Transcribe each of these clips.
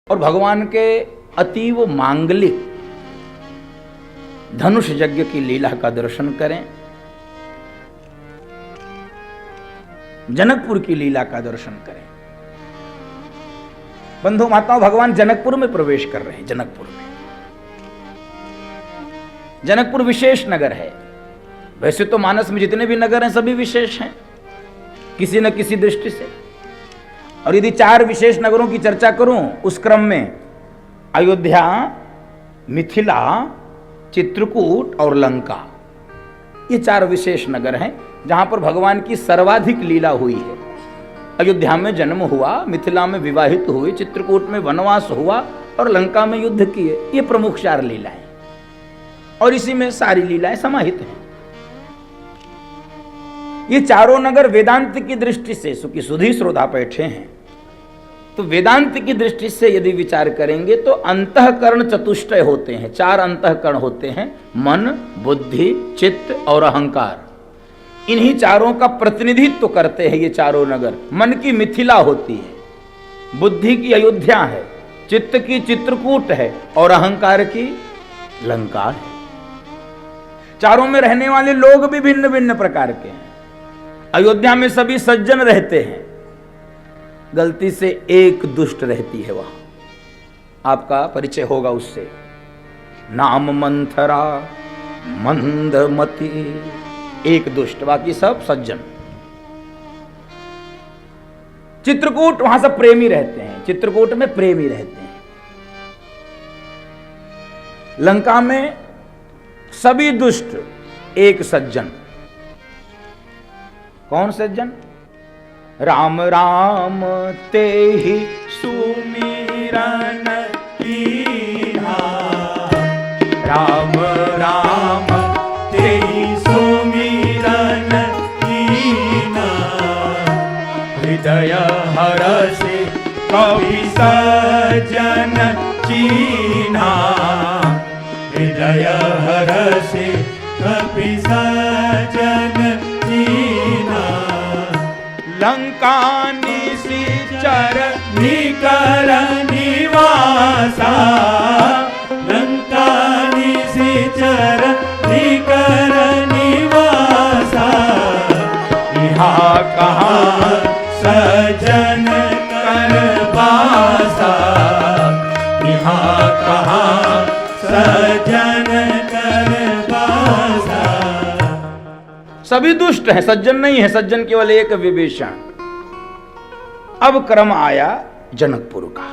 और भगवान के अतीव मांगलिक धनुष यज्ञ की लीला का दर्शन करें, जनकपुर की लीला का दर्शन करें। बंधु माताओं, भगवान जनकपुर में प्रवेश कर रहे हैं। जनकपुर में, जनकपुर विशेष नगर है। वैसे तो मानस में जितने भी नगर हैं सभी विशेष हैं किसी न किसी दृष्टि से। और यदि 4 विशेष नगरों की चर्चा करूं उस क्रम में अयोध्या, मिथिला, चित्रकूट और लंका, ये 4 विशेष नगर हैं जहां पर भगवान की सर्वाधिक लीला हुई है। अयोध्या में जन्म हुआ, मिथिला में विवाहित हुए, चित्रकूट में वनवास हुआ और लंका में युद्ध किए। ये प्रमुख 4 लीलाएं और इसी में सारी लीलाएं समाहित हैं। ये चारों नगर वेदांत की दृष्टि से, सुखी सुधी श्रोता बैठे हैं, तो वेदांत की दृष्टि से यदि विचार करेंगे तो अंतःकरण चतुष्टय होते हैं। 4 अंतःकरण होते हैं, मन, बुद्धि, चित्त और अहंकार। इन्हीं चारों का प्रतिनिधित्व करते हैं ये चारों नगर। मन की मिथिला होती है, बुद्धि की अयोध्या है, चित्त की चित्रकूट है और अहंकार की लंका है। चारों में रहने वाले लोग भी भिन्न भिन्न प्रकार के हैं। अयोध्या में सभी सज्जन रहते हैं, गलती से एक दुष्ट रहती है वहां। आपका परिचय होगा उससे। नाम मंथरा मंदमती, एक दुष्ट, बाकी सब सज्जन। चित्रकूट, वहां सब प्रेमी रहते हैं, चित्रकूट में प्रेमी रहते हैं। लंका में सभी दुष्ट, एक सज्जन। कौन सज्जन? राम राम ते ही सुमिरन कीन्हा, राम राम ते ही सुमिरन कीन्हा, हृदय हरषे कवि सज्जन चीन्हा, हृदय हरषे कवि सज्जन चीन्हा, लंका निशिचर निकर निवासा, लंका निशिचर निकर निवासा, यहाँ कहाँ सजन कर बासा, यहाँ कहाँ सजन कर बासा। सभी दुष्ट हैं, सज्जन नहीं है, सज्जन केवल एक विभीषण। अब क्रम आया जनकपुर का।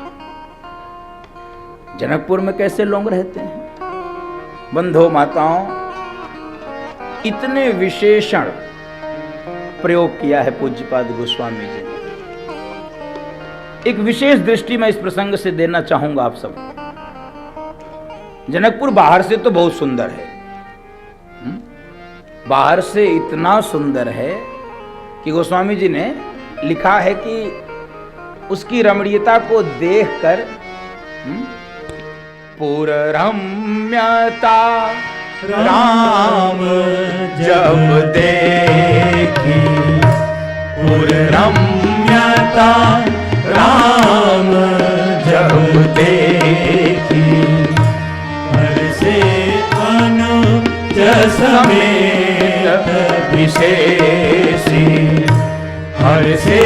जनकपुर में कैसे लोग रहते हैं? बंधो माताओं, इतने विशेषण प्रयोग किया है पूज्यपाद गोस्वामी जी ने। एक विशेष दृष्टि मैं इस प्रसंग से देना चाहूंगा आप सब। जनकपुर बाहर से तो बहुत सुंदर है, बाहर से इतना सुंदर है कि गोस्वामी जी ने लिखा है कि उसकी रमणीयता को देखकर पूर्ण रम्यता राम जब देखी, पूर्ण रम्यता राम जब देखी, हर्षे अनुज समेत विशेषी, हर्षे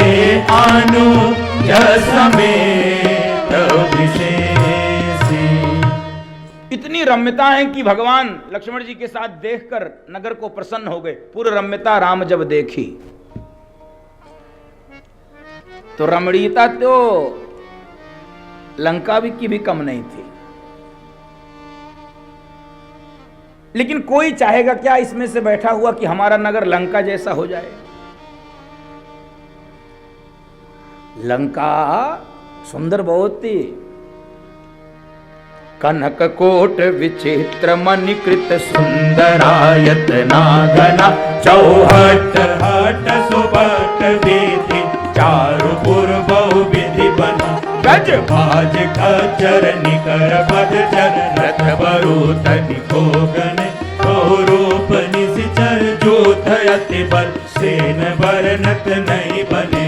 अनुज समेत विशेषी। इतनी रम्यता है कि भगवान लक्ष्मण जी के साथ देखकर नगर को प्रसन्न हो गए। पूर्ण रम्यता राम जब देखी, तो रमणीयता तो लंका की भी कम नहीं थी। लेकिन कोई चाहेगा क्या इसमें से बैठा हुआ कि हमारा नगर लंका जैसा हो जाए? लंका सुंदर बहुत थी। कनक कोट विचित्र मणिकृत सुंदरायत नागना, चौहट हट सुबट विधि, चारु पुर बहु विधि बना, गज भाज खच्चर निकर पद चर, रथ बरूत निकोगन रूप निशिचर, जोथ अति बल सेन बरनत नहीं बने।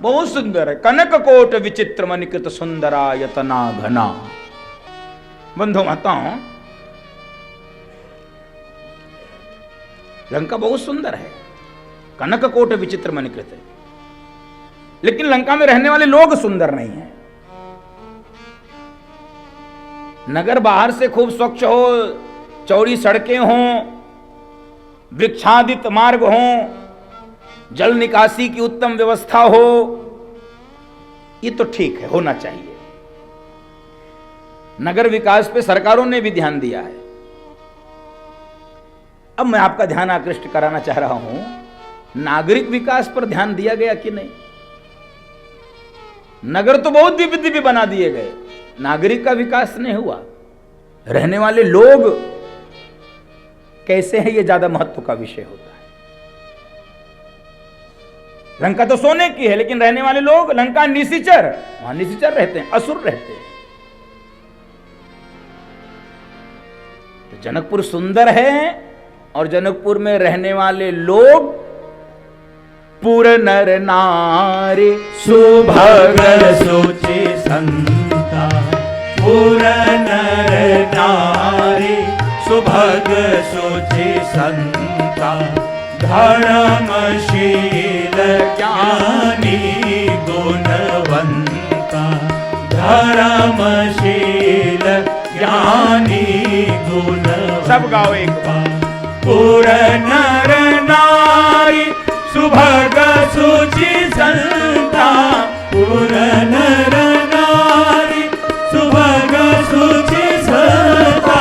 बहुत सुंदर है। कनक कोट विचित्र मनिकृत सुंदरा यतना घना। बंधु माताओं, लंका बहुत सुंदर है, कनक कोट विचित्र मनिकृत है, लेकिन लंका में रहने वाले लोग सुंदर नहीं हैं। नगर बाहर से खूब स्वच्छ हो, चौड़ी सड़कें हों, वृक्षादित मार्ग हों, जल निकासी की उत्तम व्यवस्था हो, ये तो ठीक है, होना चाहिए। नगर विकास पे सरकारों ने भी ध्यान दिया है। अब मैं आपका ध्यान आकृष्ट कराना चाह रहा हूं, नागरिक विकास पर ध्यान दिया गया कि नहीं? नगर तो बहुत दिव्य दिव्य बना दिए गए, नागरिक का विकास नहीं हुआ। रहने वाले लोग कैसे हैं, यह ज्यादा महत्व का विषय होता है। लंका तो सोने की है, लेकिन रहने वाले लोग, लंका निशिचर, वहां निशिचर रहते हैं, असुर रहते हैं। तो जनकपुर सुंदर है, और जनकपुर में रहने वाले लोग पुर नर नारी सुभग सुचि संता, पुर नर नारी सुभग सुचि संता, धर्मशील ज्ञानी गुणवंता, धर्मशील ज्ञानी गुणवंता। सब गाओ एक बार। पुर नर नारी सुभग सुचि संता, पुर नर नारी सुभग सुचि संता,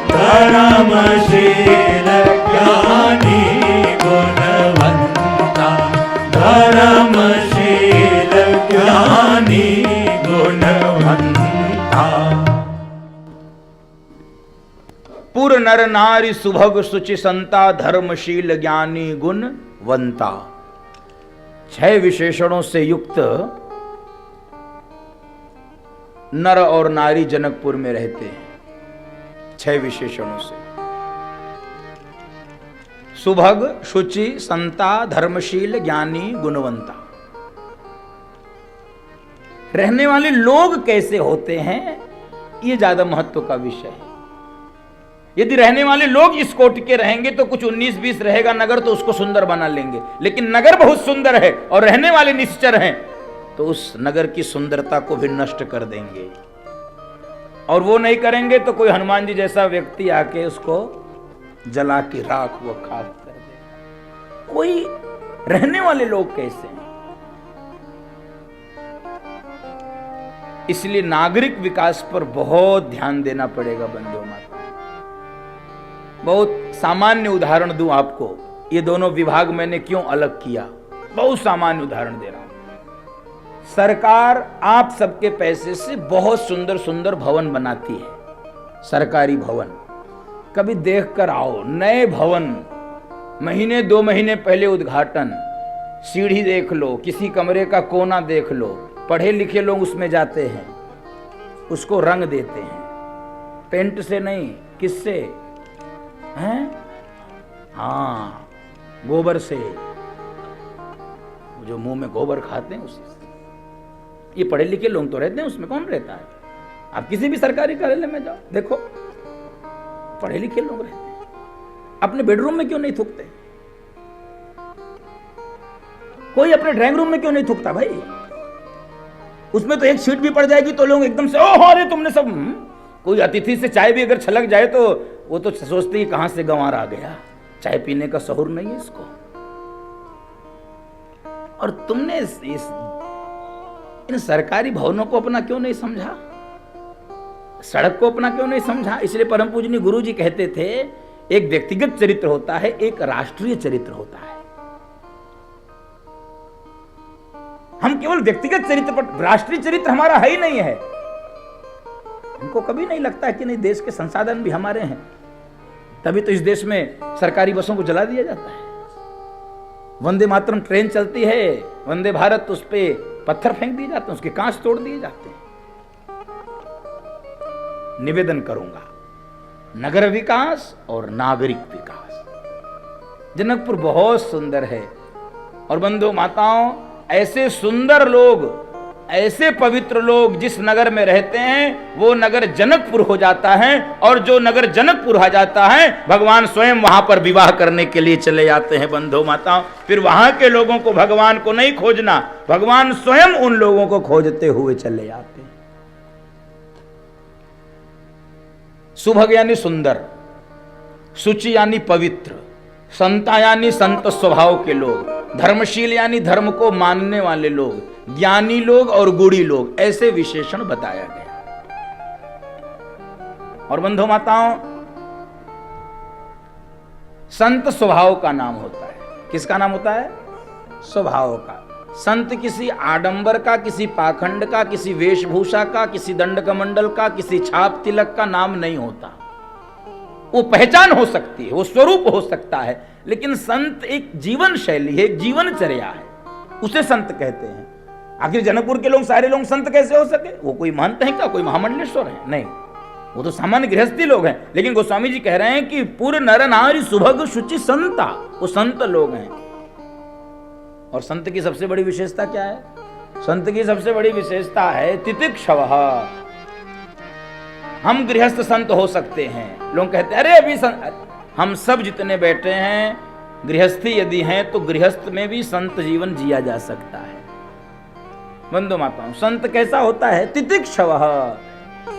धर्मशील ज्ञानी गुणवंता, धर्मशील ज्ञानी गुणवंता। पुर नर नारी सुभग सुचि संता, धर्मशील ज्ञानी गुणवंता। 6 विशेषणों से युक्त नर और नारी जनकपुर में रहते हैं। 6 विशेषणों से, सुभग शुचि संता, धर्मशील ज्ञानी गुणवंता। रहने वाले लोग कैसे होते हैं, यह ज्यादा महत्व का विषय है। यदि रहने वाले लोग इस कोटि के रहेंगे तो कुछ 19-20 रहेगा नगर, तो उसको सुंदर बना लेंगे। लेकिन नगर बहुत सुंदर है और रहने वाले निश्चर हैं, तो उस नगर की सुंदरता को भी नष्ट कर देंगे। और वो नहीं करेंगे तो कोई हनुमान जी जैसा व्यक्ति आके उसको जला के राख व खाक कर देगा। कोई रहने वाले लोग कैसे हैं? इसलिए नागरिक विकास पर बहुत ध्यान देना पड़ेगा बंधुओं माता। बहुत सामान्य उदाहरण दूं आपको, ये दोनों विभाग मैंने क्यों अलग किया, बहुत सामान्य उदाहरण दे रहा हूं। सरकार आप सबके पैसे से बहुत सुंदर सुंदर भवन बनाती है, सरकारी भवन। कभी देख कर आओ, नए भवन, महीने 2 महीने पहले उद्घाटन, सीढ़ी देख लो, किसी कमरे का कोना देख लो, पढ़े लिखे लोग उसमें जाते हैं, उसको रंग देते हैं, पेंट से नहीं, किससे हैं? हाँ, गोबर से, जो मुंह में गोबर खाते हैं उसी से। ये पढ़े लिखे लोग तो रहते हैं उसमें, कौन रहता है? आप किसी भी सरकारी कार्यालय में जाओ, देखो पढ़े लिखे लोग रहते हैं। अपने बेडरूम में क्यों नहीं थूकते? कोई अपने ड्राइंग रूम में क्यों नहीं थूकता भाई? उसमें तो एक सीट भी पड़ जाएगी तो लोग एकदम से ओह अरे तुमने सब। कोई अतिथि से चाय भी अगर छलक जाए तो वो तो सोचते ही कहां से गंवार आ गया, चाय पीने का शऊर नहीं है इसको। और तुमने इन सरकारी भवनों को अपना क्यों नहीं समझा, सड़क को अपना क्यों नहीं समझा? इसलिए परम पूजनीय गुरु जी कहते थे, एक व्यक्तिगत चरित्र होता है, एक राष्ट्रीय चरित्र होता है। हम केवल व्यक्तिगत चरित्र पर, राष्ट्रीय चरित्र हमारा है ही नहीं है। हमको कभी नहीं लगता है कि नहीं देश के संसाधन भी हमारे हैं, तभी तो इस देश में सरकारी बसों को जला दिया जाता है। वंदे मातरम ट्रेन चलती है, वंदे भारत, उस पे पत्थर फेंक दिए जाते हैं, उसके कांच तोड़ दिए जाते हैं। निवेदन करूंगा, नगर विकास और नागरिक विकास, जनकपुर बहुत सुंदर है। और बंधु माताओं, ऐसे सुंदर लोग, ऐसे पवित्र लोग जिस नगर में रहते हैं वो नगर जनकपुर हो जाता है, और जो नगर जनकपुर हो जाता है भगवान स्वयं वहां पर विवाह करने के लिए चले जाते हैं बंधु माताओं। फिर वहां के लोगों को भगवान को नहीं खोजना, भगवान स्वयं उन लोगों को खोजते हुए चले जाते हैं। सुभग यानी सुंदर, शुचि यानी पवित्र, संता यानी संत स्वभाव के लोग, धर्मशील यानी धर्म को मानने वाले लोग, ज्ञानी लोग और गुणी लोग, ऐसे विशेषण बताया गया। और बंधु माताओं, संत स्वभाव का नाम होता है। किसका नाम होता है? स्वभाव का। संत किसी आडंबर का, किसी पाखंड का, किसी वेशभूषा का, किसी दंड कमंडल का, किसी छाप तिलक का नाम नहीं होता। वो पहचान हो सकती है, वो स्वरूप हो सकता है, लेकिन संत एक जीवन शैली है, एक जीवनचर्या है, उसे संत कहते हैं। आखिर जनकपुर के लोग सारे लोग संत कैसे हो सके? वो कोई महंत है क्या? कोई महामंडलेश्वर है? नहीं, वो तो सामान्य गृहस्थी लोग हैं। लेकिन गोस्वामी जी कह रहे हैं कि पूर्ण नर नारी सुभग शुचि संता, वो संत लोग हैं। और संत की सबसे बड़ी विशेषता क्या है? संत की सबसे बड़ी विशेषता है तितिक्षवः। हम गृहस्थ संत हो सकते हैं। लोग कहते हैं अरे अभी हम सब जितने बैठे हैं गृहस्थी यदि हैं तो गृहस्थ में भी संत जीवन जिया जा सकता है। बंधु माताओं, संत कैसा होता है? तितिक्षवः।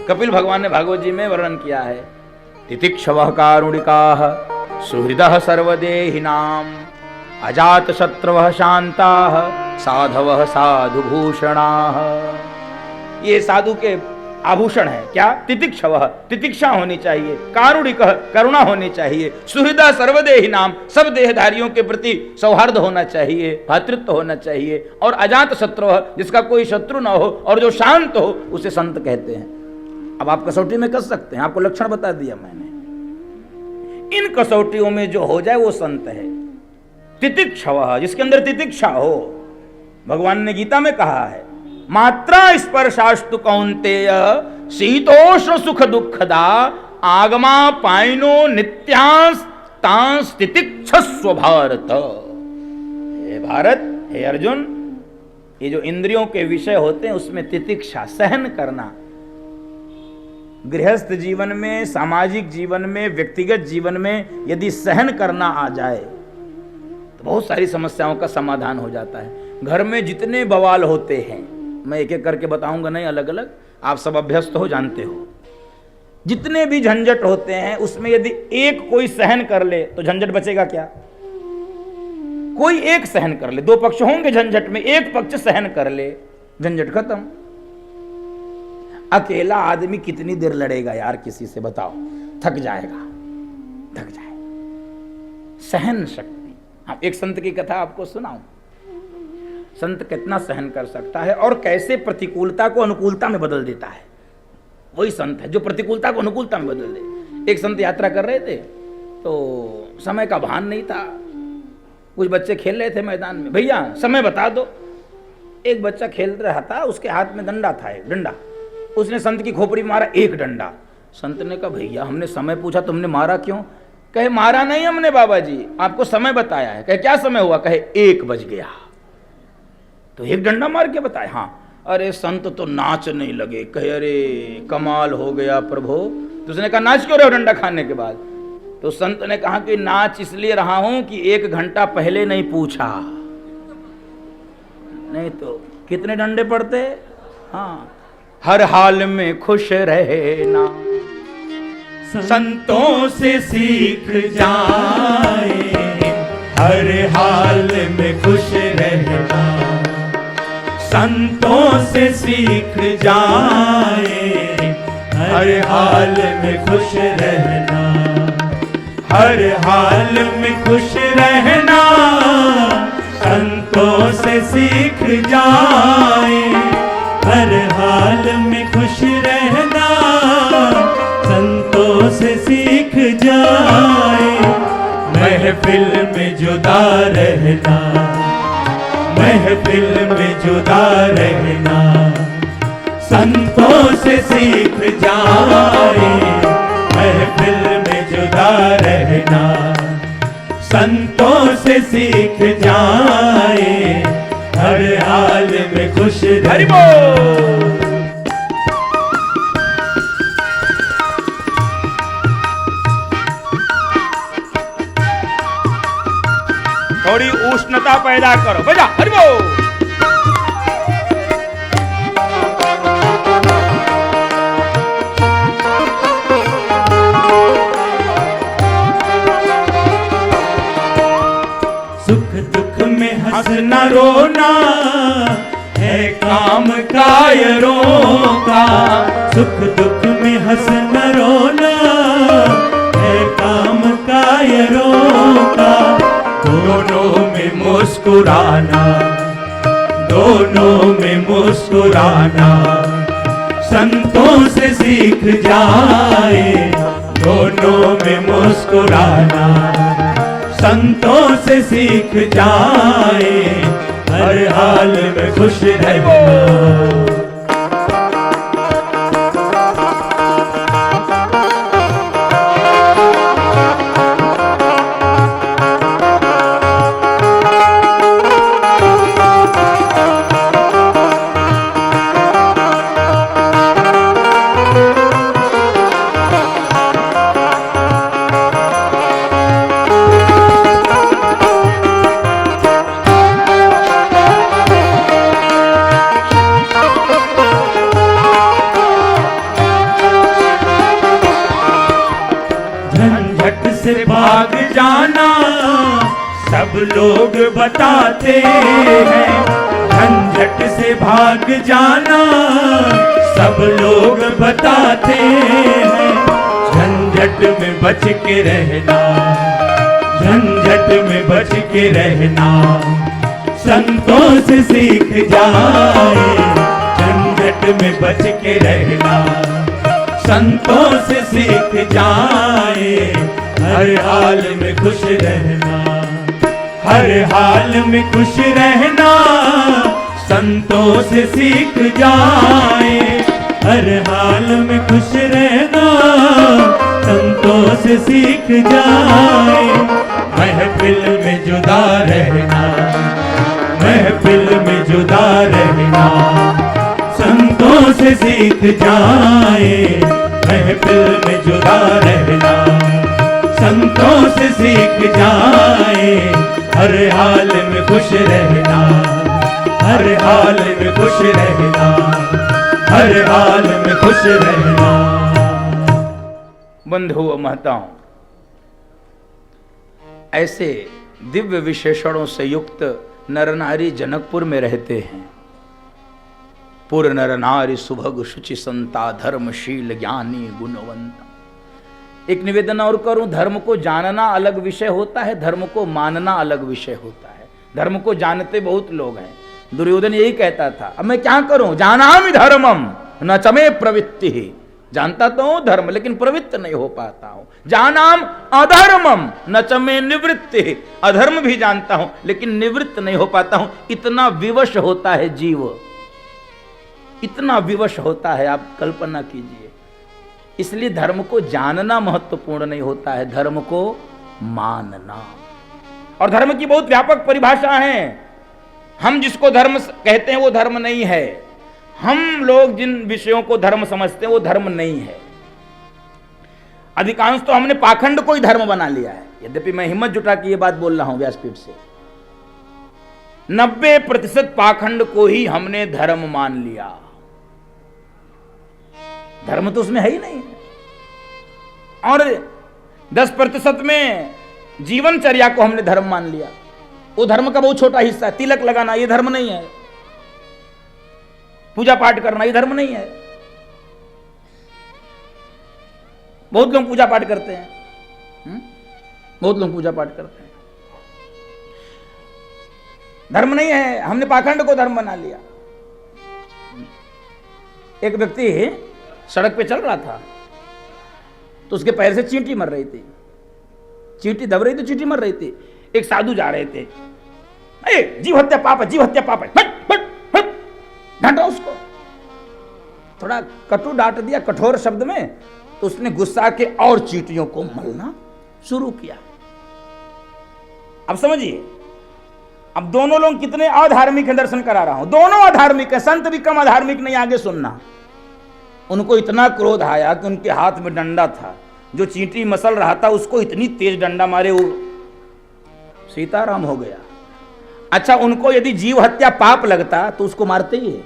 कपिल भगवान ने भागवत जी में वर्णन किया है, तितिक्षवः कारुणिकाः सुहृदः सर्वदेहिनां अजात शत्रवः शान्ताः साधवः साधुभूषणाः। ये साधु के आभूषण है। क्या? तितिक्षवः, तितिक्षा होनी चाहिए, कारुणिकः, करुणा होनी चाहिए, सुहृदः सर्वदेहिनां, सब देहधारियों के प्रति सौहार्द होना चाहिए, भातृत्व होना चाहिए, और अजात शत्रुः, जिसका कोई शत्रु ना हो और जो शांत हो, उसे संत कहते हैं। अब आप कसौटी में कस सकते हैं, आपको लक्षण बता दिया मैंने। इन कसौटियों में जो हो जाए वो संत है। तितिक्षवः, जिसके अंदर तितिक्षा हो। भगवान ने गीता में कहा है, मात्रा स्पर्शास्तु कौन्तेय शीतोष्ण सुख दुखदा आगमा पाइनो नित्यांस तितिक्षस्व भारत। हे भारत, हे अर्जुन, ये जो इंद्रियों के विषय होते हैं उसमें तितिक्षा, सहन करना। गृहस्थ जीवन में, सामाजिक जीवन में, व्यक्तिगत जीवन में यदि सहन करना आ जाए तो बहुत सारी समस्याओं का समाधान हो जाता है। घर में जितने बवाल होते हैं, मैं एक एक करके बताऊंगा नहीं, अलग अलग, आप सब अभ्यस्त हो, जानते हो। जितने भी झंझट होते हैं उसमें यदि एक कोई सहन कर ले तो झंझट बचेगा क्या? कोई एक सहन कर ले, दो पक्ष होंगे झंझट में, एक पक्ष सहन कर ले, झंझट खत्म। अकेला आदमी कितनी देर लड़ेगा यार किसी से, बताओ? थक जाएगा, थक जाएगा। सहन शक्ति। हाँ, एक संत की कथा आपको सुनाऊं। संत कितना सहन कर सकता है और कैसे प्रतिकूलता को अनुकूलता में बदल देता है। वही संत है जो प्रतिकूलता को अनुकूलता में बदल दे। एक संत यात्रा कर रहे थे तो समय का भान नहीं था। कुछ बच्चे खेल रहे थे मैदान में, भैया समय बता दो। एक बच्चा खेल रहा था, उसके हाथ में डंडा था, एक डंडा। उसने संत की खोपड़ी मारा, एक डंडा। संत ने कहा, भैया हमने समय पूछा, तुमने मारा क्यों? कहे, मारा नहीं हमने बाबा जी, आपको समय बताया है। कहे, क्या समय हुआ? कहे, 1 बज गया। तो एक डंडा मार के बताया। हाँ। अरे संत तो नाचने लगे, कहे अरे कमाल हो गया प्रभु। तो उसने कहा, नाच क्यों रहे हो डंडा खाने के बाद? तो संत ने कहा कि नाच इसलिए रहा हूं कि 1 घंटा पहले नहीं पूछा, नहीं तो कितने डंडे पड़ते। हाँ, हर हाल में खुश रहना, संतों से सीख जाए, हर हाल में खुश रहना। संतों से सीख जाए, हर हाल में खुश रहना, हर हाल में खुश रहना। संतों से सीख जाए, हर हाल में खुश रहना। संतों से सीख जाए, महफिल में जुदा रहना, महफिल में जुदा रहना। संतों से सीख जाए, महफिल में जुदा रहना। संतों से सीख जाए, हर हाल में खुश हरि रहना। बोल। थोड़ी उष्णता पैदा करो, बजा हरि बोल। सुख दुख में हंसना रोना है काम कायरों का। सुख दुख में हंसना रोना है काम कायरों का। दोनों में मुस्कुराना, दोनों में मुस्कुराना संतों से सीख जाए। दोनों में मुस्कुराना संतों से सीख जाए। हर हाल में खुश रहना। भाग जाना सब लोग बताते हैं। झंझट से भाग जाना सब लोग बताते हैं। झंझट में बच के रहना, झंझट में बच के रहना संतों से सीख जाए। झंझट में बच के रहना संतों से सीख जाए। हर हाल में खुश रहना, हर हाल में खुश रहना संतों से सीख जाए। हर हाल में खुश रहना संतों से सीख जाए। महफिल में जुदा रहना, महफिल में जुदा रहना संतों से सीख जाए। महफिल में जुदा रहना संतों से सीख जाए। हर हाल में खुश रहना, हर हाल में खुश रहना, हर हाल में खुश रहना। बंधुओं महताओं, ऐसे दिव्य विशेषणों से युक्त नर नारी जनकपुर में रहते हैं। पुर नर नारी सुभग शुचि संता धर्मशील ज्ञानी गुणवंता। एक निवेदन और करूं, धर्म को जानना अलग विषय होता है, धर्म को मानना अलग विषय होता है। धर्म को जानते बहुत लोग हैं। दुर्योधन यही कहता था, अब मैं क्या करूं, जानामि धर्मम न चमे प्रवृत्ति। जानता तो हूं धर्म, लेकिन प्रवृत्त नहीं हो पाता हूं। जानाम अधर्मम न चमे निवृत्ति। अधर्म भी जानता हूं लेकिन निवृत्त नहीं हो पाता हूं। इतना विवश होता है जीव, इतना विवश होता है, आप कल्पना कीजिए। इसलिए धर्म को जानना महत्वपूर्ण नहीं होता है, धर्म को मानना। और धर्म की बहुत व्यापक परिभाषा है। हम जिसको धर्म कहते हैं वो धर्म नहीं है। हम लोग जिन विषयों को धर्म समझते हैं वो धर्म नहीं है। अधिकांश तो हमने पाखंड को ही धर्म बना लिया है। यद्यपि मैं हिम्मत जुटा के ये बात बोल रहा हूं व्यासपीठ से, 90% पाखंड को ही हमने धर्म मान लिया। धर्म तो उसमें है ही नहीं। और 10% में जीवनचर्या को हमने धर्म मान लिया। वो धर्म का बहुत छोटा हिस्सा है। तिलक लगाना ये धर्म नहीं है, पूजा पाठ करना ये धर्म नहीं है। बहुत लोग पूजा पाठ करते हैं, बहुत लोग पूजा पाठ करते हैं, धर्म नहीं है। हमने पाखंड को धर्म बना लिया। एक व्यक्ति सड़क पे चल रहा था तो उसके पैर से चींटी मर रही थी, चींटी दब रही थी, चींटी मर रही थी। एक साधु जा रहे थे, जीव हत्या पाप है, जीव हत्या पाप है, डांटा उसको। थोड़ा कटु डांट दिया, कठोर शब्द में, तो उसने गुस्सा के और चींटियों को मलना शुरू किया। अब समझिए, अब दोनों लोग कितने अधार्मिक हैं, दर्शन करा रहा हूं, दोनों अधार्मिक है, संत भी कम अधार्मिक नहीं, आगे सुनना। उनको इतना क्रोध आया कि उनके हाथ में डंडा था, जो चींटी मसल रहा था उसको इतनी तेज डंडा मारे वो सीताराम हो गया। अच्छा, उनको यदि जीव हत्या पाप लगता तो उसको मारते ही है।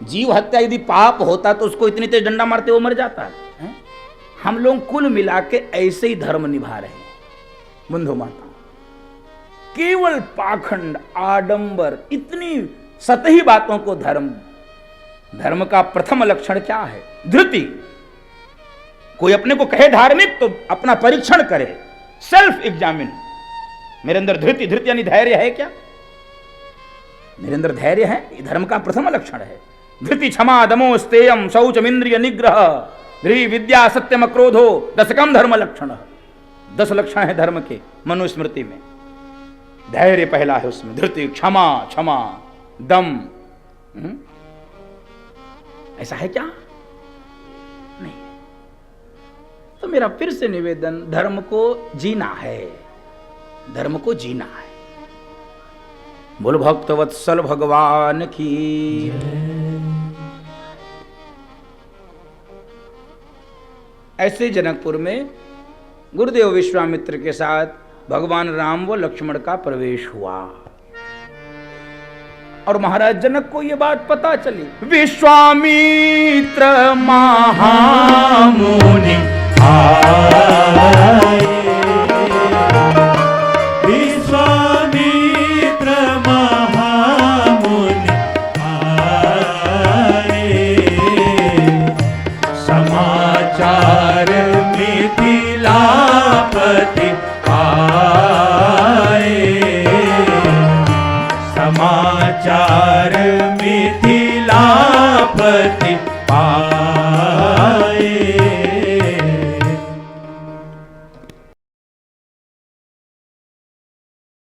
जीव हत्या यदि पाप होता तो उसको इतनी तेज डंडा मारते वो मर जाता है। हम लोग कुल मिला के ऐसे ही धर्म निभा रहे हैं बंधु माता, केवल पाखंड आडंबर, इतनी सतही बातों को धर्म का प्रथम लक्षण क्या है? धृति। कोई अपने को कहे धार्मिक तो अपना परीक्षण करे, सेल्फ एग्जामिन। मेरे अंदर धृति यानी धैर्य है क्या? मेरे अंदर धैर्य है, ये धर्म का प्रथम लक्षण है। धृति, क्षमा, दमो, स्तेयम, शौचम, इंद्रिय निग्रह, धृ, विद्या, सत्यम, क्रोधो, दशकम धर्म लक्षण। 10 लक्षण है धर्म के मनुस्मृति में। धैर्य पहला है उसमें, धृति, क्षमा, दम। ऐसा है क्या? नहीं। तो मेरा फिर से निवेदन, धर्म को जीना है, धर्म को जीना है। बोल भक्त वत्सल भगवान की। ऐसे जनकपुर में गुरुदेव विश्वामित्र के साथ भगवान राम व लक्ष्मण का प्रवेश हुआ और महाराज जनक को यह बात पता चली। विश्वामित्र महामुनि आए, विश्वामित्र महामुनि आए, समाचार मिथिलापति आए, समाचार मिथिलापति